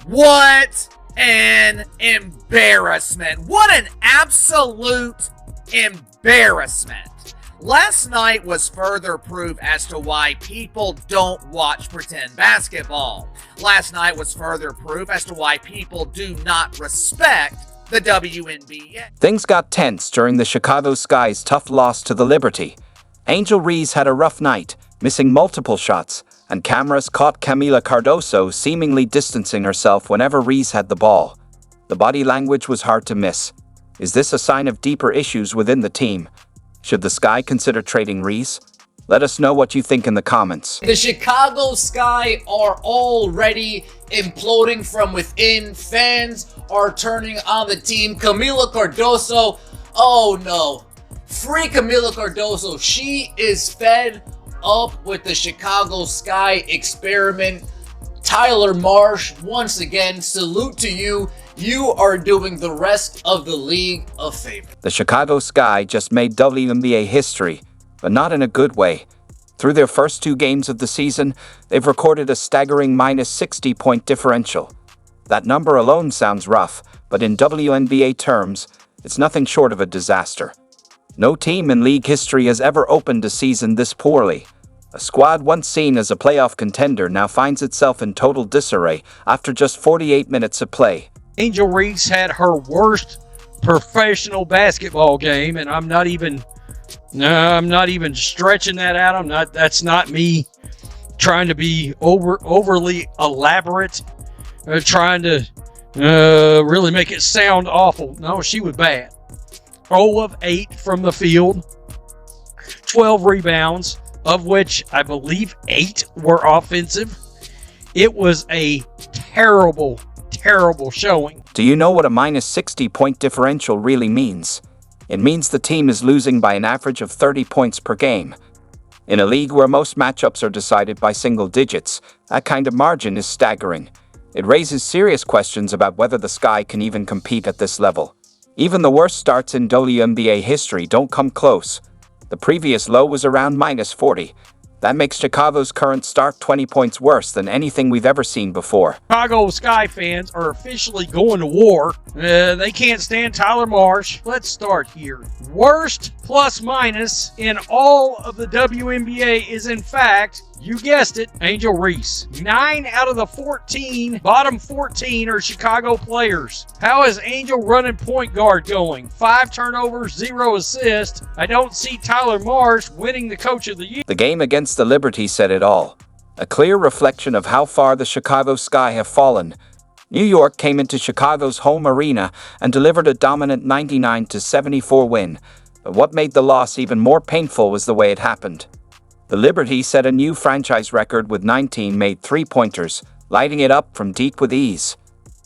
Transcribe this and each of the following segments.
What an embarrassment. What an absolute embarrassment. Last night was further proof as to why people don't watch pretend basketball. Last night was further proof as to why people do not respect the WNBA. Things got tense during the Chicago Sky's tough loss to the Liberty. Angel Reese had a rough night, missing multiple shots, and cameras caught Kamilla Cardoso seemingly distancing herself whenever Reese had the ball. The body language was hard to miss. Is this a sign of deeper issues within the team? Should the Sky consider trading Reese? Let us know what you think in the comments. The Chicago Sky are already imploding from within. Fans are turning on the team. Kamilla Cardoso, oh no. Free Kamilla Cardoso. She is fed up with the Chicago Sky experiment. Tyler Marsh, once again, salute to you. You are doing the rest of the league a favor. The Chicago Sky just made WNBA history, but not in a good way. Through their first 2 games of the season, they've recorded a staggering minus 60-point differential. That number alone sounds rough, but in WNBA terms, it's nothing short of a disaster. No team in league history has ever opened a season this poorly. A squad once seen as a playoff contender now finds itself in total disarray after just 48 minutes of play. Angel Reese had her worst professional basketball game, and I'm not even stretching that out. That's not me trying to be overly elaborate, trying to really make it sound awful. No, she was bad. 0 of 8 from the field, 12 rebounds, of which I believe 8 were offensive. It was a terrible showing. Do you know what a minus 60-point differential really means? It means the team is losing by an average of 30 points per game. In a league where most matchups are decided by single digits, that kind of margin is staggering. It raises serious questions about whether the Sky can even compete at this level. Even the worst starts in WNBA history don't come close. The previous low was around minus 40. That makes Chicago's current start 20 points worse than anything we've ever seen before. Chicago Sky fans are officially going to war. They can't stand Tyler Marsh. Let's start here. Worst plus minus in all of the WNBA is, in fact, you guessed it, Angel Reese. 9 out of the 14, bottom 14 are Chicago players. How is Angel running point guard going? 5 turnovers, 0 assists. I don't see Tyler Marsh winning the Coach of the Year. The game against the Liberty said it all. A clear reflection of how far the Chicago Sky have fallen. New York came into Chicago's home arena and delivered a dominant 99-74 win. But what made the loss even more painful was the way it happened. The Liberty set a new franchise record with 19 made three-pointers, lighting it up from deep with ease.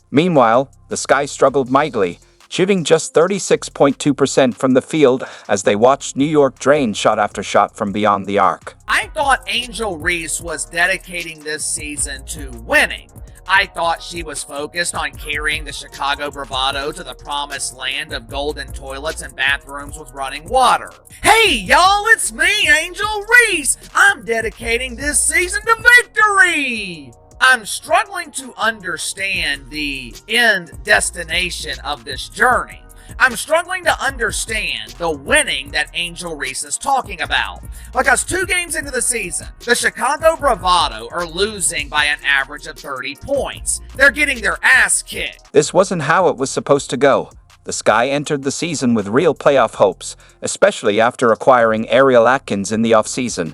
Meanwhile, the Sky struggled mightily, shooting just 36.2% from the field as they watched New York drain shot after shot from beyond the arc. I thought Angel Reese was dedicating this season to winning. I thought she was focused on carrying the Chicago bravado to the promised land of golden toilets and bathrooms with running water. Hey y'all, it's me, Angel Reese! I'm dedicating this season to victory! I'm struggling to understand the end destination of this journey. I'm struggling to understand the winning that Angel Reese is talking about. Because 2 games into the season, the Chicago Bravado are losing by an average of 30 points. They're getting their ass kicked. This wasn't how it was supposed to go. The Sky entered the season with real playoff hopes, especially after acquiring Ariel Atkins in the offseason.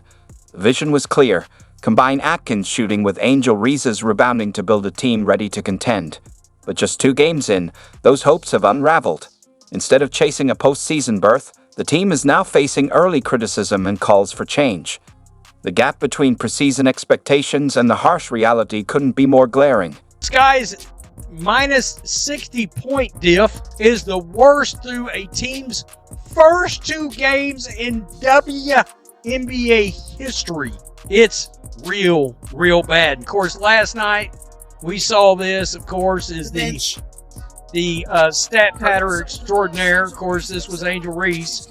The vision was clear. Combine Atkins' shooting with Angel Reese's rebounding to build a team ready to contend. But just 2 games in, those hopes have unraveled. Instead of chasing a postseason berth, the team is now facing early criticism and calls for change. The gap between preseason expectations and the harsh reality couldn't be more glaring. Sky's minus 60-point diff is the worst through a team's first 2 games in WNBA history. It's real bad. Of course, last night we saw this, of course, is the stat patter extraordinaire. Of course, this was Angel Reese.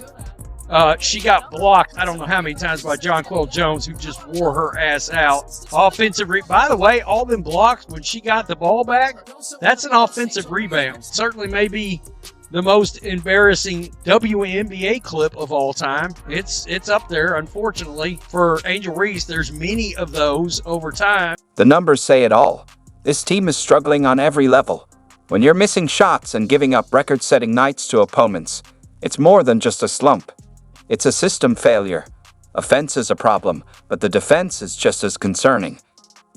She got blocked, I don't know how many times, by Jonquel Jones, who just wore her ass out. By the way, all them blocks when she got the ball back, that's an offensive rebound. Certainly maybe the most embarrassing WNBA clip of all time. It's up there, unfortunately. For Angel Reese, there's many of those over time. The numbers say it all. This team is struggling on every level. When you're missing shots and giving up record-setting nights to opponents, it's more than just a slump. It's a system failure. Offense is a problem, but the defense is just as concerning.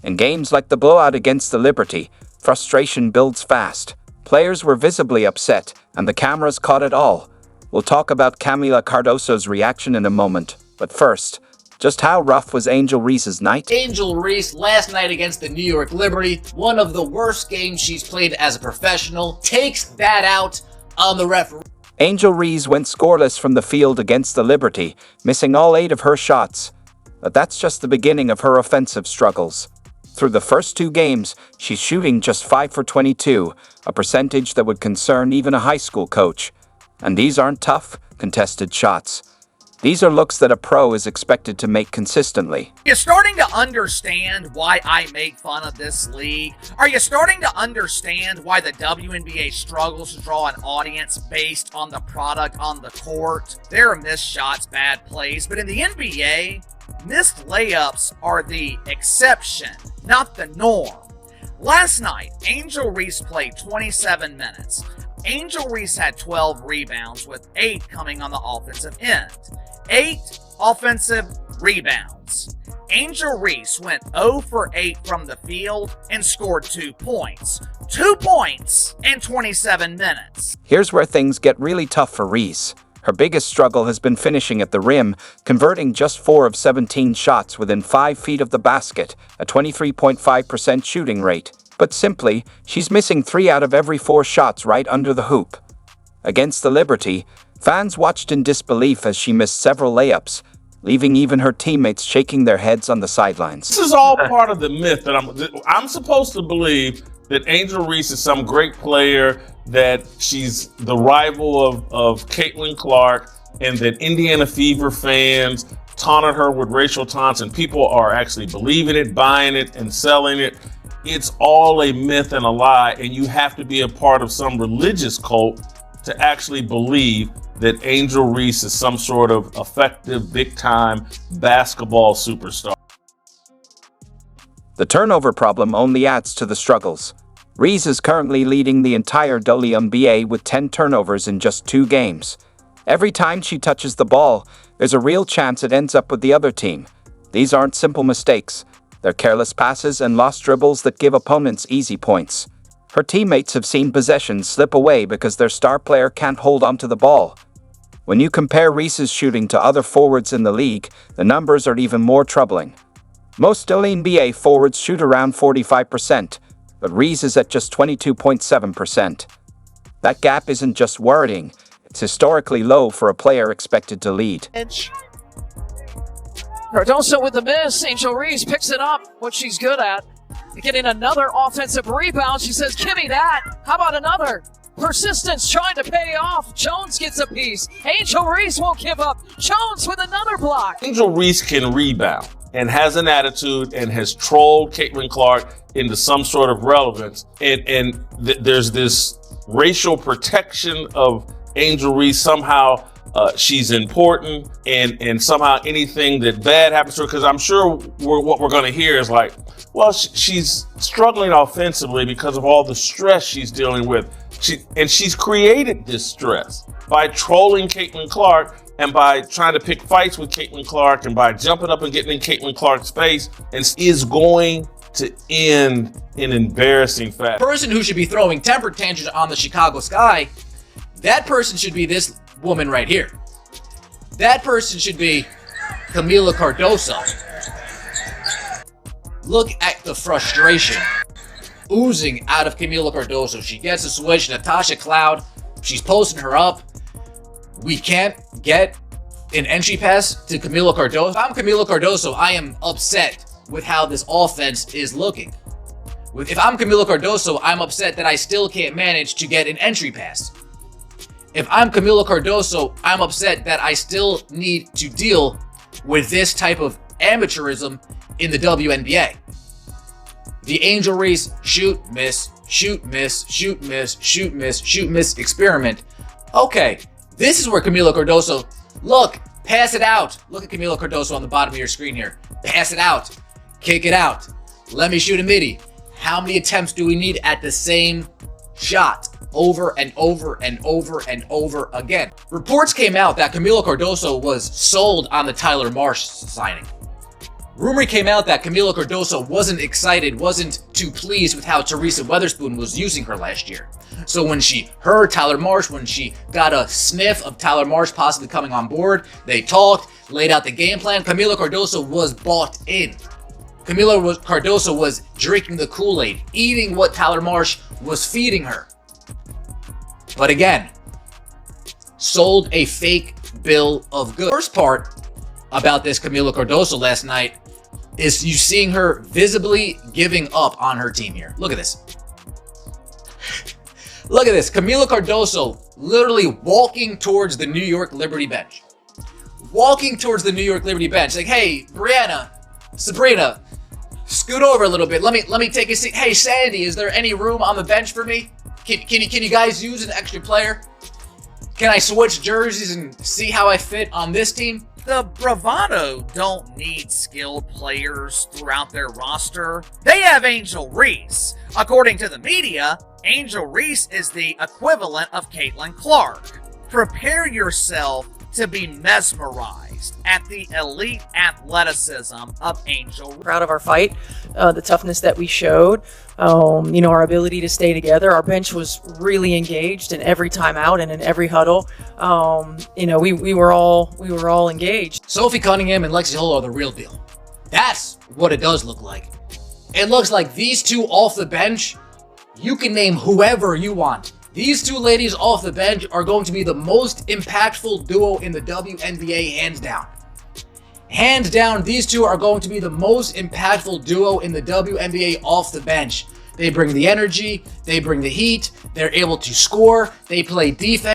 In games like the blowout against the Liberty, frustration builds fast. Players were visibly upset, and the cameras caught it all. We'll talk about Kamilla Cardoso's reaction in a moment, but first, just how rough was Angel Reese's night? Angel Reese, last night against the New York Liberty, one of the worst games she's played as a professional, takes that out on the referee. Angel Reese went scoreless from the field against the Liberty, missing all 8 of her shots. But that's just the beginning of her offensive struggles. Through the first 2 games, she's shooting just 5 for 22, a percentage that would concern even a high school coach. And these aren't tough, contested shots. These are looks that a pro is expected to make consistently. Are you starting to understand why I make fun of this league? Are you starting to understand why the WNBA struggles to draw an audience based on the product on the court? There are missed shots, bad plays, but in the NBA, missed layups are the exception, not the norm. Last night, Angel Reese played 27 minutes. Angel Reese had 12 rebounds, with 8 coming on the offensive end. 8 offensive rebounds. Angel Reese went 0 for 8 from the field and scored 2 points. 2 points in 27 minutes. Here's where things get really tough for Reese. Her biggest struggle has been finishing at the rim, converting just 4 of 17 shots within 5 feet of the basket, a 23.5% shooting rate. But simply, she's missing 3 out of every 4 shots right under the hoop. Against the Liberty, fans watched in disbelief as she missed several layups, leaving even her teammates shaking their heads on the sidelines. This is all part of the myth that I'm supposed to believe that Angel Reese is some great player, that she's the rival of Caitlin Clark, and that Indiana Fever fans taunted her with racial taunts, and people are actually believing it, buying it, and selling it. It's all a myth and a lie, and you have to be a part of some religious cult to actually believe that Angel Reese is some sort of effective, big-time basketball superstar. The turnover problem only adds to the struggles. Reese is currently leading the entire WNBA with 10 turnovers in just 2 games. Every time she touches the ball, there's a real chance it ends up with the other team. These aren't simple mistakes. They're careless passes and lost dribbles that give opponents easy points. Her teammates have seen possessions slip away because their star player can't hold onto the ball. When you compare Reese's shooting to other forwards in the league, the numbers are even more troubling. Most WNBA forwards shoot around 45%, but Reese is at just 22.7%. That gap isn't just worrying, it's historically low for a player expected to lead. Cardoso with the miss. Angel Reese picks it up, what she's good at. Getting another offensive rebound. She says, give me that. How about another? Persistence trying to pay off. Jones gets a piece. Angel Reese won't give up. Jones with another block. Angel Reese can rebound and has an attitude and has trolled Caitlin Clark into some sort of relevance. And there's this racial protection of Angel Reese. Somehow she's important, and somehow anything that bad happens to her, because I'm sure what we're going to hear is like, well, she's struggling offensively because of all the stress she's dealing with. She's created this stress by trolling Caitlin Clark and by trying to pick fights with Caitlin Clark and by jumping up and getting in Caitlin Clark's face, and is going to end in embarrassing fashion. The person who should be throwing temper tantrums on the Chicago Sky, that person should be this woman right here. That person should be Kamilla Cardoso. Look at the frustration oozing out of Kamilla Cardoso. She gets a switch. Natasha Cloud, she's posting her up. We can't get an entry pass to Kamilla Cardoso. If I'm Kamilla Cardoso, I am upset with how this offense is looking. If I'm Kamilla Cardoso, I'm upset that I still can't manage to get an entry pass. If I'm Kamilla Cardoso, I'm upset that I still need to deal with this type of amateurism in the WNBA. The Angel Reese shoot, miss, shoot, miss, shoot, miss, shoot, miss, shoot, miss experiment. Okay, this is where Kamilla Cardoso, look, pass it out. Look at Kamilla Cardoso on the bottom of your screen here. Pass it out. Kick it out. Let me shoot a midi. How many attempts do we need at the same shot? Over and over and over and over again. Reports came out that Kamilla Cardoso was sold on the Tyler Marsh signing. Rumor came out that Kamilla Cardoso wasn't excited, wasn't too pleased with how Teresa Weatherspoon was using her last year. So when she heard Tyler Marsh, when she got a sniff of Tyler Marsh possibly coming on board, they talked, laid out the game plan. Kamilla Cardoso was bought in. Kamilla Cardoso was drinking the Kool-Aid, eating what Tyler Marsh was feeding her. But again, sold a fake bill of goods. First part about this Kamilla Cardoso last night is you seeing her visibly giving up on her team here. Look at this. Look at this. Kamilla Cardoso literally walking towards the New York Liberty bench. Walking towards the New York Liberty bench. Like, hey, Brianna, Sabrina, scoot over a little bit. Let me take a seat. Hey, Sandy, is there any room on the bench for me? Can you guys use an extra player? Can I switch jerseys and see how I fit on this team? The Bravado don't need skilled players throughout their roster. They have Angel Reese. According to the media, Angel Reese is the equivalent of Caitlin Clark. Prepare yourself to be mesmerized at the elite athleticism of Angel. Proud of our fight, the toughness that we showed, our ability to stay together. Our bench was really engaged in every timeout and in every huddle. We were all engaged. Sophie Cunningham and Lexi Hull are the real deal. That's what it does look like. It looks like these two off the bench, you can name whoever you want. These two ladies off the bench are going to be the most impactful duo in the WNBA, hands down. Hands down, these two are going to be the most impactful duo in the WNBA off the bench. They bring the energy, they bring the heat, they're able to score, they play defense.